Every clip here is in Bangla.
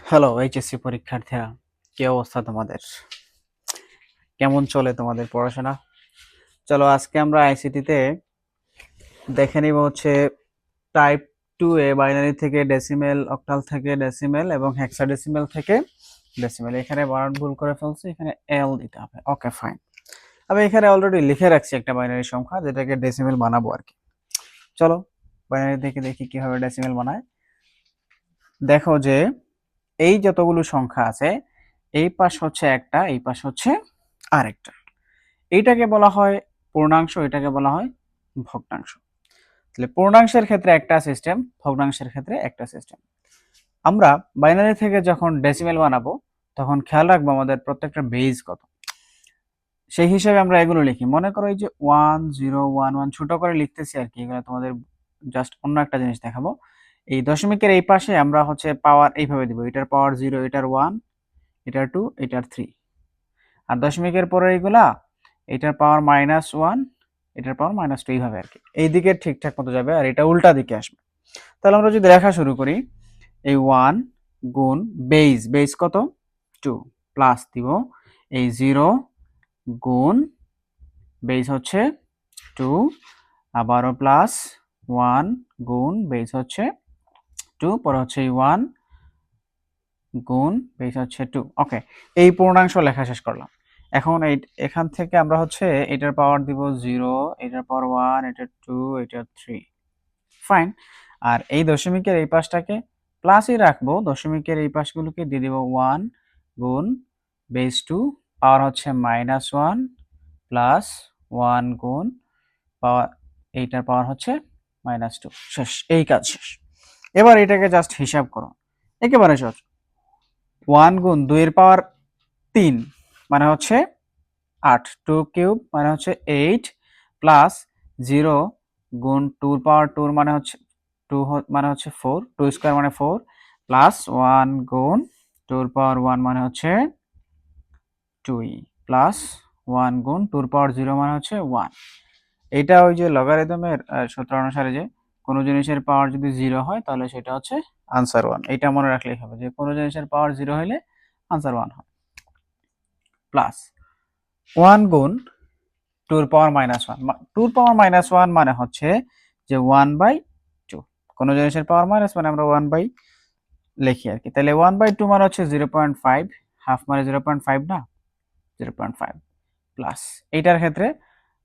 হ্যালো এইচএসসি পরীক্ষার্থীরা, কি অবস্থা তোমাদের? কেমন চলে তোমাদের পড়াশোনা? চলো আজকে আমরা আইসিটিতে দেখে নিব হচ্ছে টাইপ 2 এ বাইনারি থেকে ডেসিমেল, অক্টাল থেকে ডেসিমেল এবং হেক্সাডেসিমেল থেকে ডেসিমেল। এখানে বানান ভুল করে ফেলছি, এখানে এল দিতে হবে। Okay fine. আমি এখানে অলরেডি লিখে রাখছি একটা বাইনারি সংখ্যা যেটাকে ডেসিমেল বানাবো আর কি। চলো বাইনারি থেকে দেখি কিভাবে ডেসিমেল বানায়। দেখো যে এই যতগুলো সংখ্যা আছে, এই পাশ হচ্ছে একটা, এই পাশ হচ্ছে আরেকটা। এইটাকে বলা হয় পূর্ণাংশ, এটাকে বলা হয় ভগ্নাংশ। তাহলে পূর্ণাংশের ক্ষেত্রে একটা সিস্টেম, ভগ্নাংশের ক্ষেত্রে একটা সিস্টেম। আমরা বাইনারি থেকে যখন ডেসিমেল বানাবো তখন খেয়াল রাখবো আমাদের প্রত্যেকটা বেজ কত। সেই হিসেবে আমরা এগুলো লিখি। মনে করো এই যে 1011 ছোট করে লিখতেছি আর কি, এগুলো তোমাদের জাস্ট অন্য একটা জিনিস দেখাবো। এই দশমিকের এই পাশে আমরা হচ্ছে পাওয়ার এইভাবে দিব, এটার পাওয়ার 0, এটার 1, এটার 2, এটার 3। আর দশমিকের পরে এইগুলা এটার পাওয়ার -1, এটার পাওয়ার -2, এইভাবে আর কি। এই দিকে ঠিকঠাক মতো যাবে আর এটা উল্টা দিকে আসবে। তাহলে আমরা যদি লেখা শুরু করি, এই 1 গুণ বেজ, বেজ কত 2, প্লাস দিব এই 0 গুণ বেজ হচ্ছে 2, আবারও প্লাস 1 গুণ বেজ হচ্ছে 2, পরে হচ্ছে এই 1 গুণ বেজ হচ্ছে 2। ওকে, এই পূর্ণাংশ লেখা শেষ করলাম। এখন এখান থেকে আমরা হচ্ছে এটার পাওয়ার দিব 0, এটার পাওয়ার 1, এটার 2, এটার 3। ফাইন। আর এই দশমিকের এই পাশটাকে প্লাসই রাখবো, দশমিকের এই পাশগুলোকে দিয়ে দিব 1 গুণ বেস 2, পাওয়ার হচ্ছে -1 প্লাস 1 গুণ পাওয়ার, এইটার পাওয়ার হচ্ছে -2। শেষ, এই কাজ শেষ। এবার এটাকে জাস্ট হিসাব করো, একেবারে সহজ। 1 গুণ 2 এর পাওয়ার 3 মানে হচ্ছে 8, 2 কিউব মানে হচ্ছে 8, প্লাস 0 গুণ 2 এর পাওয়ার 2 মানে হচ্ছে 2 মানে হচ্ছে 4, 2 স্কয়ার মানে 4, প্লাস 1 গুণ 2 এর পাওয়ার 1 মানে হচ্ছে 2, প্লাস 1 গুণ 2 এর পাওয়ার 0 মানে হচ্ছে 1। এটা ওই যে লগারিদমের সূত্র অনুসারে যে কোনো জিনিসের পাওয়ার যদি 0 হয় তাহলে সেটা হচ্ছে আনসার 1। এটা মনে রাখলেই হবে যে কোনো জিনিসের পাওয়ার 0 হলে আনসার 1 হয়। প্লাস 1 গুণ 2 এর পাওয়ার -1, 2 এর পাওয়ার -1 মানে হচ্ছে যে 1/2। কোনো জিনিসের পাওয়ার মাইনাস মানে আমরা 1/, লিখি আর কি। তাহলে 1/2 মানে হচ্ছে 0.5, হাফ মানে 0.5 না, 0.5 প্লাস এইটার ক্ষেত্রে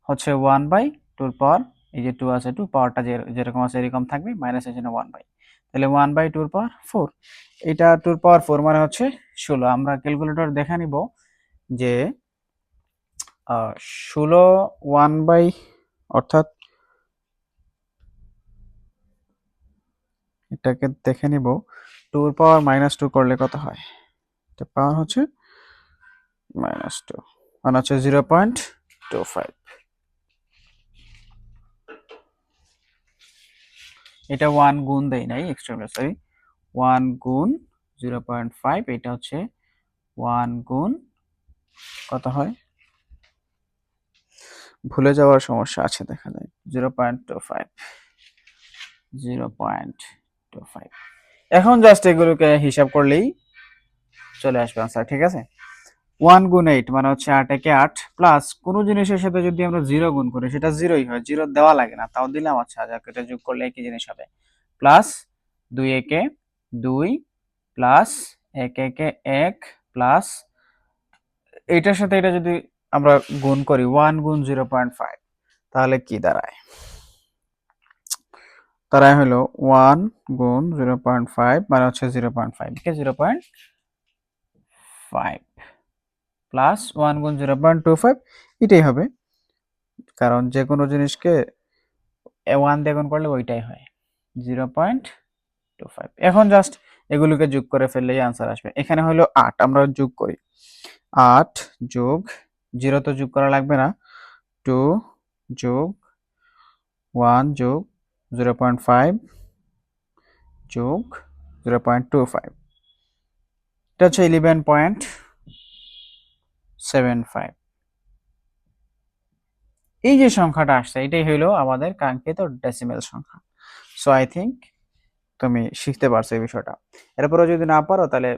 হচ্ছে 1/2 এর পাওয়ার, এই যে 2 আছে 2, পাওয়ারটা যেরকম আছে এরকম থাকবে, মাইনাস এর জন্য 1/, তাহলে 1/2 এর পাওয়ার 4। এটা 2 এর পাওয়ার 4 মানে হচ্ছে 16। আমরা ক্যালকুলেটর দেখে নিব যে 16 1/, অর্থাৎ এটাকে দেখে নিব 2 এর পাওয়ার -2 করলে কত হয়। এটা পাওয়ার হচ্ছে -2 মানে হচ্ছে 0.25। এটা 1 গুণ দেই নাই, এক্সট্রা সরি, 1 গুণ 0.5, এটা হচ্ছে 1 গুণ কত হয়, ভুলে যাওয়ার সমস্যা আছে দেখা যায়, 0.25, 0.25। এখন জাস্ট এগুলোকে হিসাব করলেই চলে আসবে আনসার, ঠিক আছে। 1 গুণ 8 মানে হচ্ছে 8 একে 8, প্লাস কোনো জিনিসের সাথে যদি আমরা 0 গুণ করি সেটা 0ই হয়, 0 দেওয়া লাগে না, তাও দিলাম। আচ্ছা যাক, এটা যোগ করলে একই জিনিস হবে। প্লাস 2 একে 2, প্লাস 1 একে 1, প্লাস এটার সাথে এটা যদি আমরা গুণ করি 1 গুণ 0.5, তাহলে কি দাঁড়ায়? দাঁড়ায় হলো 1 গুণ 0.5 মানে হচ্ছে 0.5 কে 0.5 প্লাস 1 গুণ 0.25, এটাই হবে, কারণ যে কোনো জিনিসকে 1 দিয়ে গুণ করলে ওইটাই হয়, 0.25। এখন জাস্ট এগুলোকে যোগ করে ফেললেই আনসার আসবে। এখানে হলো 8, আমরা যোগ করি, 8 যোগ 0 তো যোগ করা লাগবে না, 2 যোগ 1 যোগ 0.5 যোগ 0.25, এটা হচ্ছে 11.75। এই যে সংখ্যাটা আসছে এটাই হলো আমাদের কাঙ্ক্ষিত ডেসিমেল সংখ্যা। সো আই থিঙ্ক তুমি শিখতে পারছো এই বিষয়টা। এরপরে যদি না পারো তাহলে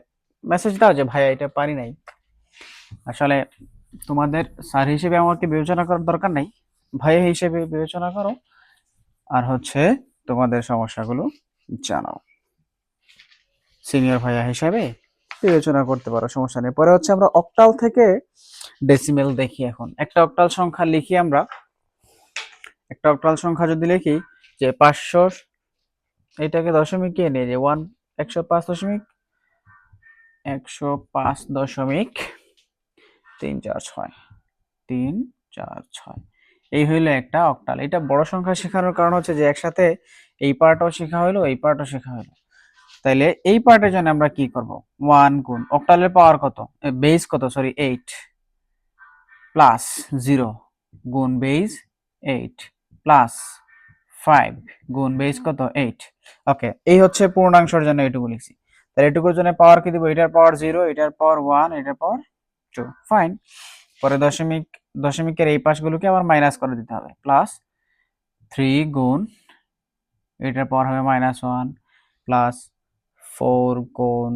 মেসেজ দাও যে ভাইয়া এটা পারি নাই। আসলে তোমাদের স্যার হিসেবে আমাকে বিবেচনা করার দরকার নাই, ভাইয়া হিসেবে বিবেচনা করো, আর হচ্ছে তোমাদের সমস্যাগুলো জানাও, সিনিয়র ভাইয়া হিসেবে বিবেচনা করতে পারো, সমস্যা নেই। পরে হচ্ছে আমরা অক্টাল থেকে ডেসিমেল দেখি। এখন একটা অক্টাল সংখ্যা লিখি আমরা, একটা অক্টাল সংখ্যা যদি লিখি যে 500, এটাকে দশমিকে নিয়ে যে 105 দশমিক 346 346, এই হইলো একটা অক্টাল। এটা বড় সংখ্যা শেখানোর কারণ হচ্ছে যে একসাথে এই পার্টও শেখা হলো, এই পার্টও শেখা হলো। তাইলে এই পার্টের জন্য আমরা কি করব, 1 গুণ অক্টালের পাওয়ার কত, বেস কত, সরি 8, প্লাস 0 গুণ বেস 8, প্লাস 5 গুণ বেস কত 8। ওকে, এই হচ্ছে পূর্ণাংশের জন্য এটুকু লিখছি। তাহলে এটুকুর জন্য পাওয়ার কি দিব, এটার পাওয়ার 0, এটার পাওয়ার 1, এটার পাওয়ার 2, ফাইন। পরে দশমিকের এই পাশগুলোকে আবার মাইনাস করে দিতে হবে, প্লাস 3 গুণ এটার পাওয়ার হবে -1, প্লাস 4 গুণ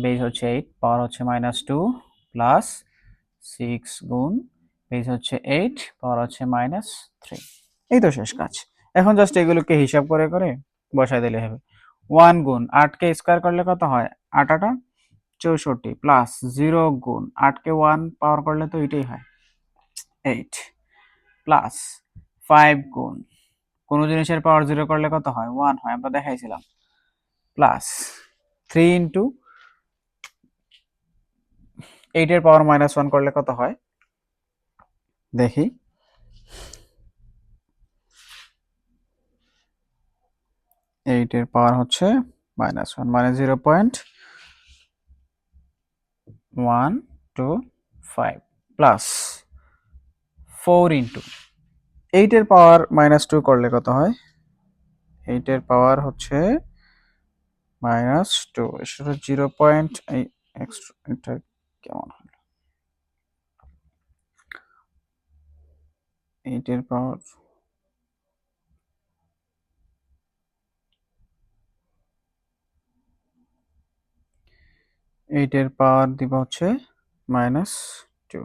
বেস হচ্ছে 8, পাওয়ার হচ্ছে -2, প্লাস 6 গুণ বেস হচ্ছে 8, পাওয়ার হচ্ছে -3। এই তো শেষ কাজ। এখন জাস্ট এগুলোকে হিসাব করে করে বসাই দিলে হবে। 1 গুণ 8 কে স্কয়ার করলে কত হয়, 8 8 64, প্লাস 0 গুণ 8 কে 1 পাওয়ার করলে তো এটাই হয় 8, প্লাস 5 গুণ কোন জিনিসের পাওয়ার 0 করলে কত হয়, 1 হয়, আমরা দেখাইছিলাম, প্লাস 3 ইন্টু 8 এর পাওয়ার -1 করলে কত হয় দেখি, 8 এর পাওয়ার হচ্ছে -1 মানে 0.125, প্লাস 4 ইন্টু 8 এর পাওয়ার -2 করলে কত হয়, 8 এর পাওয়ার হচ্ছে -2, সেটা 0. এটা কেমন হলো, 8 এর পাওয়ার 8 এর পাওয়ার দিব হচ্ছে -2,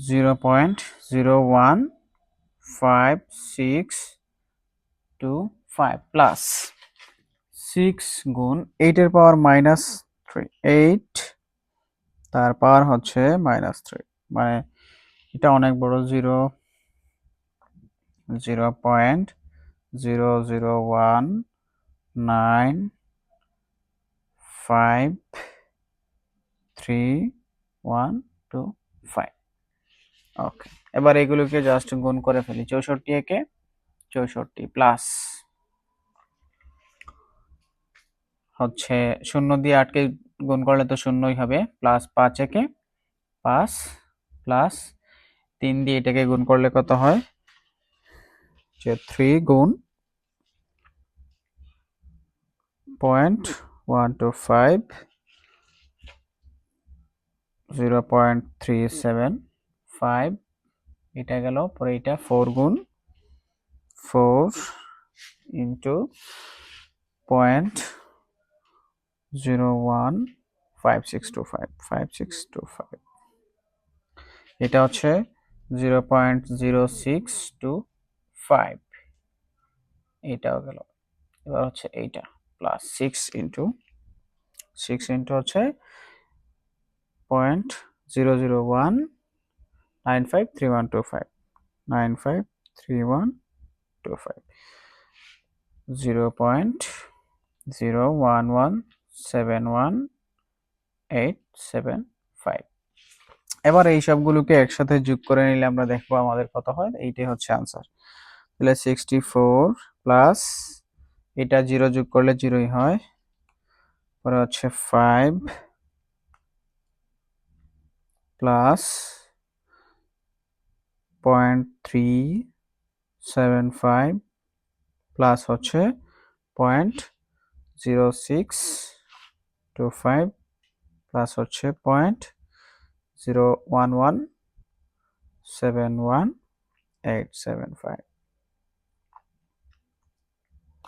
0.01565, প্লাস 6 গুণ 8 এর পাওয়ার -3, 8 তার পাওয়ার হচ্ছে -3, মানে এটা অনেক বড়, 0.019533125। ওকে, এবার এগুলোকে জাস্ট গুণ করে ফেলি, 64 একে 64, প্লাস হচ্ছে 0 দিয়ে 8 কে গুণ করলে তো শূন্যই হবে, প্লাস 5 একে 5, প্লাস 3 দিয়ে এটাকে গুণ করলে কত হয়, যে 3 গুণ 0.125, 0.375, এটা গেল। পরে এটা 4 গুণ 4 ইন্টু 0.015625, এটা হচ্ছে 0.0625, এটাও গেল। এবার হচ্ছে এইটা, প্লাস 6 ইন্টু হচ্ছে 0.001953125, 953125, 0.01171,875। এবার এই সবগুলোকে একসাথে যোগ করে নিলে আমরা দেখবো আমাদের কত হয়, এইটাই হচ্ছে আনসার। তাহলে 64 প্লাস এটা 0 যোগ করলে 0ই হয়, পরে হচ্ছে 5 প্লাস 0.375 প্লাস হচ্ছে 0.0625 প্লাস হচ্ছে 0.01171,875।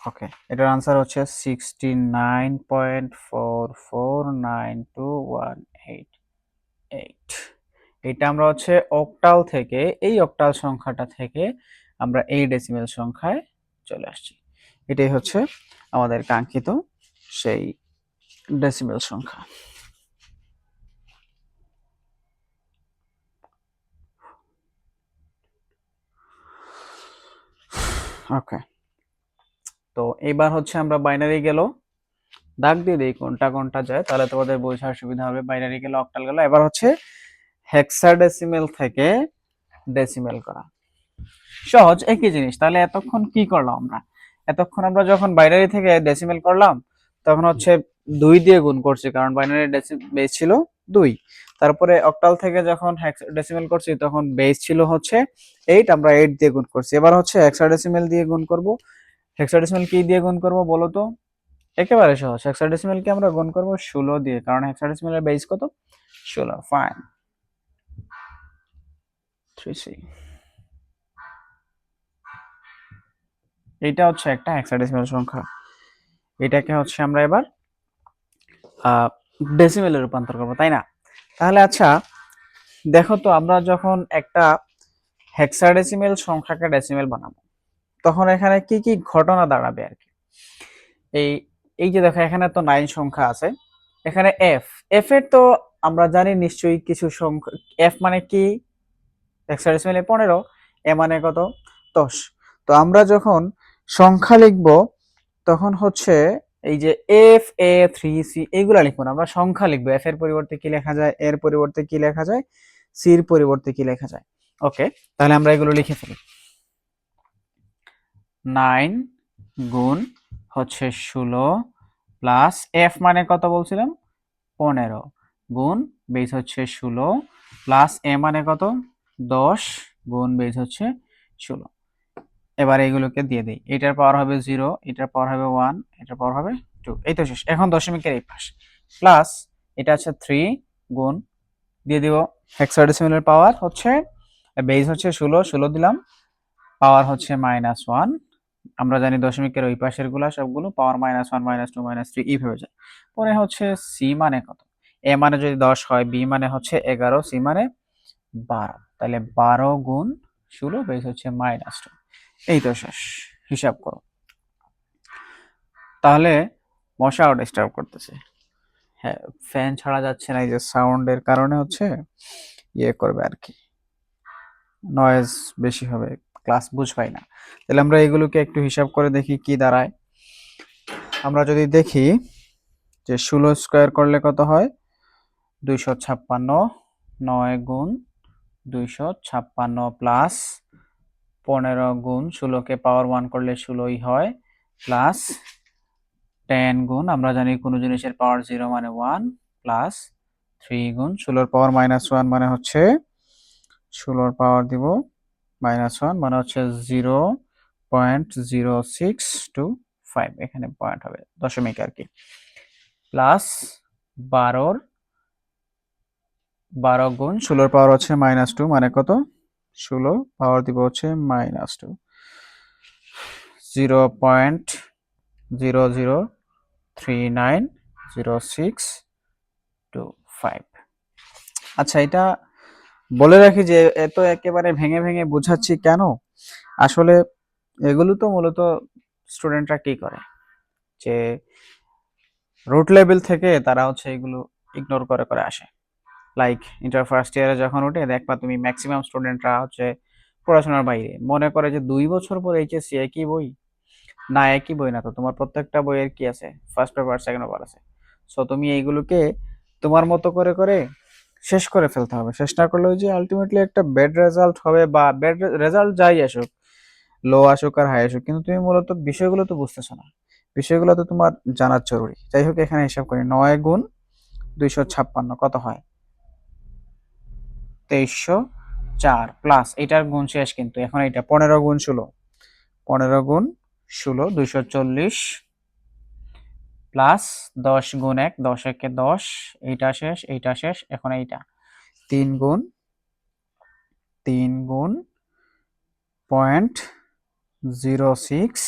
ওকে, এটার আনসার হচ্ছে 69.44921888। এটা আমরা হচ্ছে অক্টাল থেকে, এই অক্টাল সংখ্যাটা থেকে আমরা এই ডেসিমেল সংখ্যায় চলে আসছি। এটাই হচ্ছে আমাদের কাঙ্ক্ষিত সেই ডেসিমেল সংখ্যা। ওকে, তো এবার হচ্ছে আমরা বাইনারি গেল দাগ দিয়ে দিই কোনটা কোনটা যায়, তাহলে তোমাদের বোঝার সুবিধা হবে। বাইনারি গেল, অক্টাল গেল, এবার হচ্ছে হেক্সাডেসিমেল থেকে ডেসিমেল করা। সহজ, একই জিনিস। তাহলে এতক্ষণ কি করলাম আমরা? এতক্ষণ আমরা যখন বাইনারি থেকে ডেসিমেল করলাম তখন হচ্ছে 2 দিয়ে গুণ করছি, কারণ বাইনারি বেস ছিল 2। তারপরে অক্টাল থেকে যখন ডেসিমেল করছি তখন বেস ছিল হচ্ছে 8, আমরা 8 দিয়ে গুণ করছি। এবার হচ্ছে হেক্সাডেসিমেল দিয়ে গুণ করব। হেক্সাডেসিমেল কি দিয়ে গুণ করব বলো তো? একেবারে সহজ, হেক্সাডেসিমেল কে আমরা গুণ করব 16 দিয়ে, কারণ হেক্সাডেসিমেলের বেস কত? 16। Fine, 3C। এটা হচ্ছে একটা হেক্সাডেসিমেল সংখ্যা। এটাকে হচ্ছে আমরা এবার ডেসিমেলে রূপান্তর করব, তাই না? তাহলে আচ্ছা দেখো তো, আমরা যখন একটা হেক্সাডেসিমেল সংখ্যাকে ডেসিমেল বানাবো তখন এখানে কি কি ঘটনা দাঁড়াবে আর কি। এই এই যে দেখো, এখানে তো 9 সংখ্যা আছে, এখানে এফ, এফ এর তো আমরা জানি নিশ্চয়ই কিছু সংখ্যা। এফ মানে কি? হেক্সাডেসিমেলে 15, এ মানে কত? 10। তো আমরা যখন সংখ্যা লিখব তখন হচ্ছে এই যে এফ এ 3 সি এইগুলা লিখবো না, আমরা সংখ্যা লিখবো। এফ এর পরিবর্তে কি লেখা যায়, এর পরিবর্তে কি লেখা যায়, সির পরিবর্তে কি লেখা যায়। ওকে, তাহলে আমরা এগুলো লিখে ফেলি। 9 গুণ হচ্ছে 16 প্লাস এফ মানে কত বলছিলাম? 15 গুণ বেস হচ্ছে 16 প্লাস এ মানে কত? 10 গুণ বেস হচ্ছে 16। এবার এগুলোকে দিয়ে দিই। এটার পাওয়ার হবে 0, এটার পাওয়ার হবে 1, এটার পাওয়ার হবে 2। এই তো শেষ। এখন দশমিকের এই পাশ প্লাস এটা আছে 3 গুণ দিয়ে দিব হেক্সাডেসিমেলের পাওয়ার হচ্ছে, বেস হচ্ছে 16, 16 দিলাম, পাওয়ার হচ্ছে -1। আমরা জানি দশমিকের ওই পাশের গুলা সবগুলো পাওয়ার -1, -2, -3 এইভাবে যায়। পরে হচ্ছে সি মানে কত? এ মানে যদি 10 হয়, বি মানে হচ্ছে 11, সি মানে 12। তাহলে 12 গুণ 16 বেস হচ্ছে -2। এই তো শেষ। হিসাব করো। তাহলে মশাও ডিস্টার্ব করতেছে। হ্যাঁ, ফ্যান ছাড়া যাচ্ছে না, এই যে সাউন্ডের কারণে হচ্ছে ইয়ে করবে আর কি, নয়েজ বেশি হবে, ক্লাস বুঝবাই না। তাহলে আমরা এগুলোকে একটু হিসাব করে দেখি কি দাঁড়ায়। আমরা যদি দেখি যে 16 স্কোয়ার করলে কত হয়? 256। 9 গুণ 256 প্লাস 15 গুণ 16 কে পাওয়ার 1 করলে 16ই হয়, প্লাস 10 গুণ, আমরা জানি কোনো জিনিসের পাওয়ার 0 মানে 1, প্লাস 3 গুণ 16 পাওয়ার -1 মানে হচ্ছে 16 পাওয়ার দিব -1 মানে হচ্ছে 0.0625, এখানে পয়েন্ট হবে দশমিক আর কি, প্লাস 12 গুণ 16 পাওয়ার হচ্ছে -2 মানে কত? 16 পাওয়ার দিব হচ্ছে -2, 0.00390625। আচ্ছা, এটা বলে রাখি যে এত একেবারে ভেঙে ভেঙে বোঝাচ্ছি কেন? আসলে এগুলো তো মূলত স্টুডেন্টরা কি করে যে রুট লেভেল থেকে তারা হচ্ছে এগুলো ইগনোর করে করে আসে। লাইক ইন্টার ফার্স্ট ইয়ারে যখন উঠে দেখবা তুমি ম্যাক্সিমাম স্টুডেন্টরা হচ্ছে পড়াশোনার বাইরে মনে করে যে 2 বছর পর এইচএসসি একই বই। না, একই বই না তো, তোমার প্রত্যেকটা বইয়ের কি আছে, ফার্স্ট পেপার সেকেন্ড পেপার আছে। সো তুমি এইগুলোকে তোমার মতো করে করে শেষ করে ফেলতে হবে। শেষ না করলে ওই যে আলটিমেটলি একটা ব্যাড রেজাল্ট হবে, বা ব্যাড রেজাল্ট যাই আসুক, লো আসুক আর হাই আসুক, কিন্তু তুমি মূলত বিষয়গুলো তো বুঝতেছো না, বিষয়গুলো তো তোমার জানার জরুরি। যাই হোক, এখানে হিসাব করি 9 গুণ 256 কত হয়? 2304 প্লাস এটার গুণ শেষ, কিন্তু এখন এটা 15 গুণ 16, 15 গুণ 16 240 প্লাস 10 গুণ 1, 10 একে 10, এইটা শেষ, এইটা শেষ, এখন এইটা 3 গুণ 0.0625,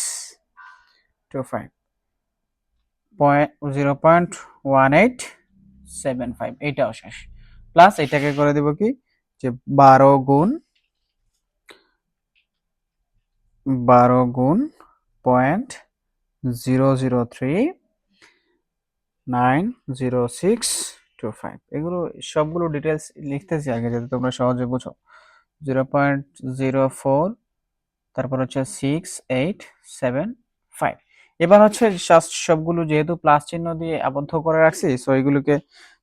0.1875 এটাও শেষ, প্লাস এটাকে করে দেব কি যে 12 গুণ 0.003 90625, এগুলো সবগুলো ডিটেলস লিখতেছি আগে যাতে তোমরা সহজে বুঝো। 0.04, তারপর হচ্ছে 6875। এবার হচ্ছে সবগুলো যেহেতু প্লাস চিহ্ন দিয়ে আবদ্ধ করে রাখছি, সো এগুলোকে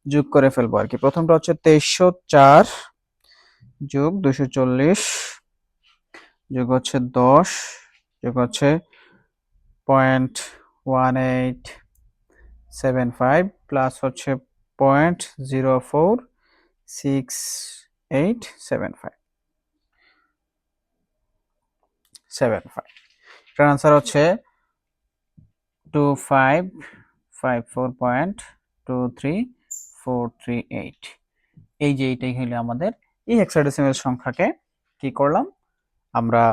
যোগ করে ফেলবো আর কি। প্রথমটা হচ্ছে 2304 যোগ 240 যোগ হচ্ছে 10 যোগ হচ্ছে 0.1875 প্লাস হচ্ছে 0.046875। এটার আনসার হচ্ছে 2554.23438। এই যে এইটাই হলো আমাদের এই হেক্সাডেসিমেল সংখ্যাকে কি করলাম আমরা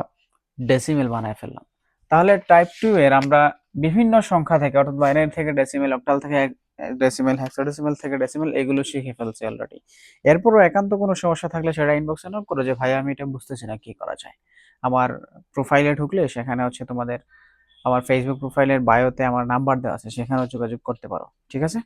ডেসিমেল বানায় ফেললাম। তাহলে টাইপ 2 এর আমরা বিভিন্ন সংখ্যা থেকে অর্থাৎ বাইনারি থেকে ডেসিমেল, অক্টাল থেকে ডেসিমেল, হেক্সাডেসিমেল থেকে ডেসিমেল এগুলো শিখে ফেলছি অলরেডি। এরপরও একান্ত কোনো সমস্যা থাকলে সেটা ইনবক্সে নক করো যে ভাই আমি এটা বুঝতেছি না কি করা যায়। আমার প্রোফাইলে ঢুকলে সেখানে হচ্ছে তোমাদের আমার ফেসবুক প্রোফাইলের বায়োতে আমার নাম্বার দেওয়া আছে, সেখানেও যোগাযোগ করতে পারো। ঠিক আছে।